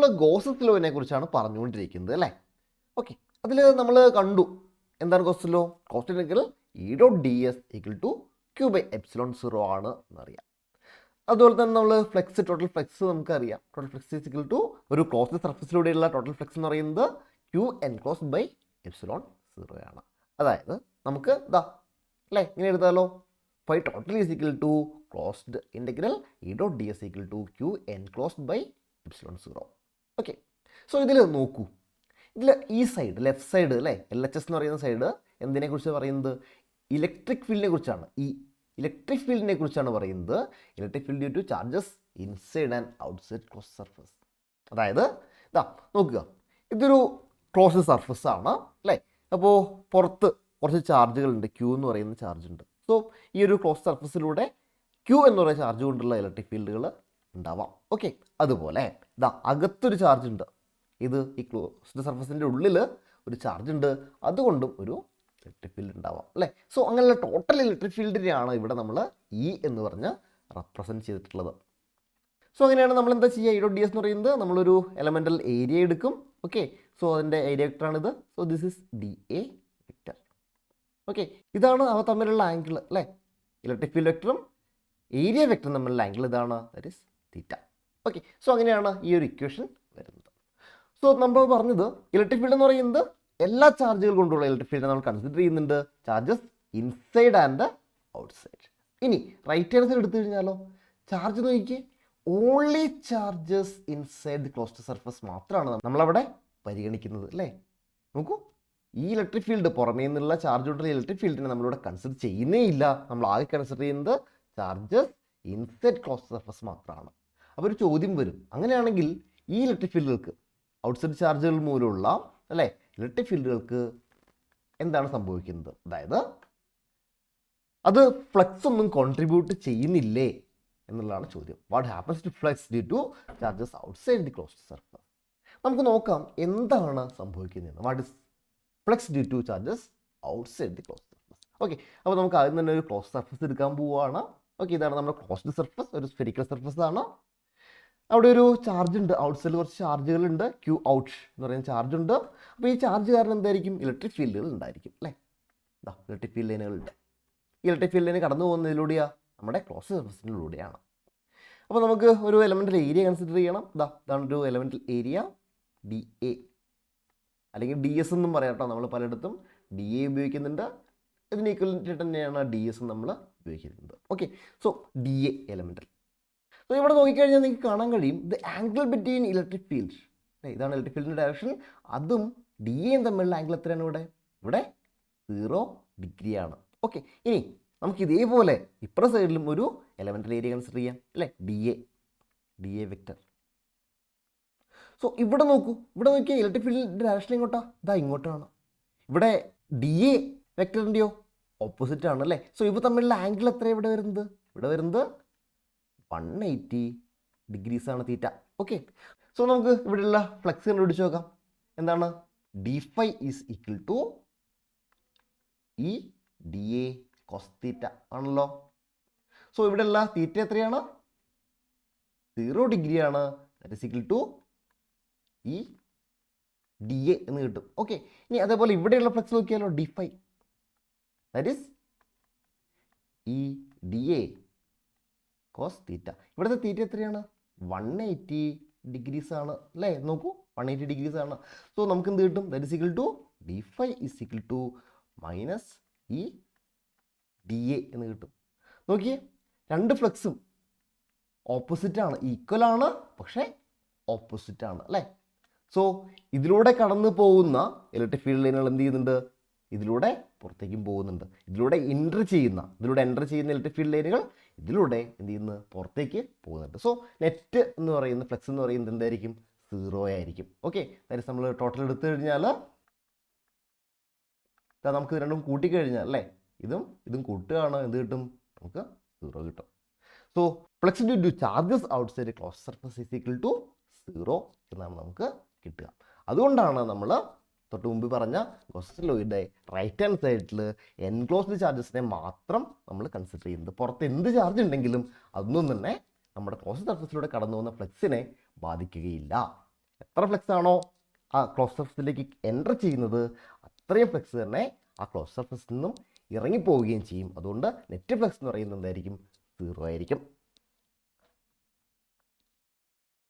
നമ്മൾ ഗോസസ് ലോനെ കുറിച്ചാണ് പറഞ്ഞുകൊണ്ടിരിക്കുന്നത് അല്ലേ. ഓക്കെ, അതിൽ നമ്മൾ കണ്ടു എന്താണ് Gauss law. Gauss law E dot D S equal to Q by epsilon 0 ആണ് എന്നറിയാം. അതുപോലെ തന്നെ നമ്മൾ ഫ്ലെക്സ്, ടോട്ടൽ ഫ്ലെക്സ് നമുക്കറിയാം. Total flux is equal to ഒരു ക്ലോസ്ഡ് സർഫസിലൂടെയുള്ള ടോട്ടൽ ഫ്ലെക്സ് എന്ന് പറയുന്നത് ക്യൂ എൻക്ലോസ്ഡ് ബൈ എപ്സിലോൺ 0 ആണ്. അതായത് നമുക്ക് ഇതാ അല്ലേ ഇങ്ങനെ എഴുതാമല്ലോ. Phi total is equal to closed integral E dot D S equal to Q enclosed by epsilon 0. Okay, so ഇതിൽ നോക്കൂ, ഇതിൽ ഈ സൈഡ് ലെഫ്റ്റ് സൈഡ് അല്ലേ LHS എന്ന് പറയുന്ന സൈഡ് എന്തിനെക്കുറിച്ച് പറയുന്നത്? ഇലക്ട്രിക് ഫീൽഡിനെ കുറിച്ചാണ്. ഈ ഇലക്ട്രിക് ഫീൽഡിനെ കുറിച്ചാണ് പറയുന്നത്. Electric field due to charges inside and outside close surface. അതായത് ഇതാ നോക്കുക, ഇതൊരു ക്ലോസ് സർഫസ് ആണ് അല്ലേ. അപ്പോൾ പുറത്ത് കുറച്ച് ചാർജുകളുണ്ട്, ക്യൂ എന്ന് പറയുന്ന ചാർജ് ഉണ്ട്. സോ ഈ ഒരു ക്ലോസ് സർഫസിലൂടെ ക്യൂ എന്ന് പറയുന്ന ചാർജ് കൊണ്ടുള്ള ഇലക്ട്രിക് ഫീൽഡുകൾ ഉണ്ടാവാം. ഓക്കെ, അതുപോലെ ഇതാ അകത്തൊരു ചാർജ് ഉണ്ട്. ഇത് ഈ ക്ലോസ്ഡ് സർഫസിൻ്റെ ഉള്ളിൽ ഒരു ചാർജ് ഉണ്ട്, അതുകൊണ്ടും ഒരു ഇലക്ട്രിക് ഫീൽഡ് ഉണ്ടാവാം അല്ലേ. സോ അങ്ങനെയുള്ള ടോട്ടൽ ഇലക്ട്രിക് ഫീൽഡിനെയാണ് ഇവിടെ നമ്മൾ ഇ എന്ന് പറഞ്ഞ് റെപ്രസെൻറ്റ് ചെയ്തിട്ടുള്ളത്. സോ അങ്ങനെയാണ് നമ്മൾ എന്താ ചെയ്യുക? ഇ ഡോട്ട് ഡി എസ് എന്ന് പറയുന്നത് നമ്മളൊരു എലമെൻ്റൽ ഏരിയ എടുക്കും. ഓക്കെ, സോ അതിൻ്റെ ഏരിയ വെക്ടറാണിത്. So this is D A vector. Okay, ഇതാണ് അവ തമ്മിലുള്ള ആംഗിൾ അല്ലേ. ഇലക്ട്രിക് ഫീൽഡ് വെക്ടറും ഏരിയ വെക്ടറും തമ്മിലുള്ള ആംഗിൾ ഇതാണ്, that is theta. Okay, so അങ്ങനെയാണ് ഈ ഒരു ഇക്വേഷൻ വരുന്നത്. സോ നമ്മൾ പറഞ്ഞത് ഇലക്ട്രിക് ഫീൽഡ് എന്ന് പറയുന്നത് എല്ലാ ചാർജുകൾ കൊണ്ടുള്ള ഇലക്ട്രിക് ഫീൽഡ് നമ്മൾ കൺസിഡർ ചെയ്യുന്നുണ്ട്. Charges inside and outside. ഇനി റൈറ്റ് ഹാൻഡ് സൈഡ് എടുത്തു കഴിഞ്ഞാലോ, ചാർജ് നോക്കിയേ, only charges inside the closed surface മാത്രമാണ് നമ്മളവിടെ പരിഗണിക്കുന്നത് അല്ലേ. നോക്കൂ, ഈ ഇലക്ട്രിക് ഫീൽഡ് പുറമേ നിന്നുള്ള ചാർജ് കൊണ്ടുള്ള ഇലക്ട്രിക് ഫീൽഡിനെ നമ്മളിവിടെ കൺസിഡർ ചെയ്യുന്നേ ഇല്ല. നമ്മൾ ആകെ കൺസിഡർ ചെയ്യുന്നത് ചാർജസ് ഇൻസൈഡ് ക്ലോസ്ഡ് സർഫസ് മാത്രമാണ്. അപ്പോൾ ഒരു ചോദ്യം വരും, അങ്ങനെയാണെങ്കിൽ ഈ ഇലക്ട്രിക് ഫീൽഡുകൾക്ക് ഔട്ട്സൈഡ് ചാർജുകൾ മൂലമുള്ള അല്ലേ ഇലക്ട്രിക് ഫീൽഡുകൾക്ക് എന്താണ് സംഭവിക്കുന്നത്? അതായത് അത് ഫ്ലക്സ് ഒന്നും കോൺട്രിബ്യൂട്ട് ചെയ്യുന്നില്ലേ എന്നുള്ളതാണ് ചോദ്യം. What happens to flux due to charges outside the closed surface? നമുക്ക് നോക്കാം എന്താണ് സംഭവിക്കുന്നത്. What is flux due to charges outside the closed surface? Okay, അപ്പോൾ നമുക്ക് ആദ്യം തന്നെ ഒരു ക്ലോസ്ഡ് സർഫസ് എടുക്കാൻ പോവുകയാണ്. ഓക്കെ, ഇതാണ് നമ്മുടെ ക്ലോസ്ഡ് സർഫസ്, ഒരു സ്ഫെറിക്കൽ സർഫസ് ആണ്. അവിടെ ഒരു ചാർജ് ഉണ്ട്, ഔട്ട്സൈഡിൽ കുറച്ച് ചാർജുകളുണ്ട്, ക്യൂ ഔട്ട് എന്ന് പറയുന്ന ചാർജ് ഉണ്ട്. അപ്പോൾ ഈ ചാർജ് കാരണം എന്തായിരിക്കും? ഇലക്ട്രിക് ഫീൽഡുകൾ ഉണ്ടായിരിക്കും അല്ലേ. ഇതാ ഇലക്ട്രിക് ഫീൽഡ് ലൈനുകളുണ്ട്. ഈ ഇലക്ട്രിക് ഫീൽഡ് ലൈന് കടന്നു പോകുന്നതിലൂടെയാണ് നമ്മുടെ ക്ലോസ് സർഫസിലൂടെയാണ്. അപ്പോൾ നമുക്ക് ഒരു എലമെൻ്റൽ ഏരിയ കൺസിഡർ ചെയ്യണം. ഇതാണ് ഒരു എലമെൻ്റൽ ഏരിയ ഡി എ, അല്ലെങ്കിൽ ഡി എസ് എന്നും പറയാം കേട്ടോ. നമ്മൾ പലയിടത്തും ഡി എ ഉപയോഗിക്കുന്നുണ്ട്. ഇതിന് ഈക്വലൻ്റ് തന്നെയാണ് ഡി എസ് നമ്മൾ ഉപയോഗിക്കുന്നത്. Okay, so D A elemental. So ഇവിടെ നോക്കിക്കഴിഞ്ഞാൽ നിങ്ങൾക്ക് കാണാൻ കഴിയും the angle between electric field. ഇതാണ് ഇലക്ട്രിക് ഫീൽഡിൻ്റെ ഡയറക്ഷൻ. അതും ഡി എയും തമ്മിലുള്ള ആംഗിൾ എത്രയാണ്? ഇവിടെ 0 ഡിഗ്രിയാണ്. ഓക്കെ, ഇനി നമുക്ക് ഇതേപോലെ ഇപ്പുറ സൈഡിലും ഒരു എലമെൻ്റൽ ഏരിയ കൺസിഡർ ചെയ്യാം അല്ലേ, ഡി എ വെക്റ്റർ. സോ ഇവിടെ നോക്കൂ, ഇവിടെ നോക്കിയാൽ ഇലക്ട്രിക് ഫീൽഡിൻ്റെ ഡയറക്ഷൻ ഇങ്ങോട്ടാ, ഇങ്ങോട്ടാണ്. ഇവിടെ ഡി എ വെക്റ്ററിൻ്റെയോ ഓപ്പോസിറ്റ് ആണ് അല്ലേ. സോ ഇവ തമ്മിലുള്ള ആംഗിൾ എത്രയാണ് ഇവിടെ വരുന്നത് 180 ഡിഗ്രീസ് ആണ് തീറ്റ. ഓക്കെ, സോ നമുക്ക് ഇവിടെയുള്ള ഫ്ലക്സ് കണ്ടുപിടിച്ച് നോക്കാം. എന്താണ്? D phi is equal to E D A cos theta ആണല്ലോ. സോ ഇവിടെയുള്ള തീറ്റ എത്രയാണ്? 0 ഡിഗ്രിയാണ്. That is equal to E D A എന്ന് കിട്ടും. ഓക്കെ, ഇനി അതേപോലെ ഇവിടെയുള്ള ഫ്ലക്സ് നോക്കിയാലോ, D phi that is E D A cos theta. ഇവിടുത്തെ തീറ്റ എത്രയാണ്? 180 ഡിഗ്രീസ് ആണ് അല്ലേ. നോക്കൂ, 180 ഡിഗ്രീസ് ആണ്. സോ നമുക്ക് എന്ത് കിട്ടും? That is equal to D phi is equal to minus E D A എന്ന് കിട്ടും. നോക്കിയേ, രണ്ട് ഫ്ലക്സും ഓപ്പോസിറ്റാണ്, ഈക്വൽ ആണ്, പക്ഷേ ഓപ്പോസിറ്റാണ് അല്ലേ. സോ ഇതിലൂടെ കടന്നു പോകുന്ന ഇലക്ട്രിക് ഫീൽഡ് ലൈനുകൾ എന്ത് ചെയ്യുന്നുണ്ട്? ഇതിലൂടെ പുറത്തേക്കും പോകുന്നുണ്ട്. ഇതിലൂടെ എൻ്റർ ചെയ്യുന്ന ഇലക്ട്രിക് ഫീൽഡ് ലൈനുകൾ ഇതിലൂടെ എന്ത് ചെയ്യുന്നു? പുറത്തേക്ക് പോകുന്നുണ്ട്. സോ നെറ്റ് എന്ന് പറയുന്ന ഫ്ലക്സ് എന്ന് പറയുന്നത് എന്തായിരിക്കും? 0 ആയിരിക്കും. ഓക്കെ, അതായത് നമ്മൾ ടോട്ടൽ എടുത്തു കഴിഞ്ഞാൽ നമുക്ക് രണ്ടും കൂട്ടിക്കഴിഞ്ഞാൽ അല്ലേ, ഇതും കൂട്ടുകയാണ്, എന്ത് കിട്ടും? നമുക്ക് 0 കിട്ടും. So flux due to charges outside close surface is equal to 0 എന്നാണ് നമുക്ക് കിട്ടുക. അതുകൊണ്ടാണ് നമ്മൾ തൊട്ട് മുമ്പ് പറഞ്ഞ ഗോസ് ലോയുടെ റൈറ്റ് ഹാൻഡ് സൈഡിൽ എൻക്ലോസ്ഡ് ചാർജസിനെ മാത്രം നമ്മൾ കൺസിഡർ ചെയ്യുന്നത്. പുറത്ത് എന്ത് ചാർജ് ഉണ്ടെങ്കിലും അതൊന്നും തന്നെ നമ്മുടെ ക്ലോസ്ഡ് സർഫസിലൂടെ കടന്നു പോകുന്ന ഫ്ലക്സിനെ ബാധിക്കുകയില്ല. എത്ര ഫ്ലക്സ് ആണോ ആ ക്ലോസ് സർഫസിലേക്ക് എൻ്റർ ചെയ്യുന്നത് അത്രയും ഫ്ലക്സ് തന്നെ ആ ക്ലോസ് സർഫസിൽ നിന്നും ഇറങ്ങിപ്പോവുകയും ചെയ്യും. അതുകൊണ്ട് നെറ്റ് ഫ്ലക്സ് എന്ന് പറയുന്നത് എന്തായിരിക്കും? 0 ആയിരിക്കും.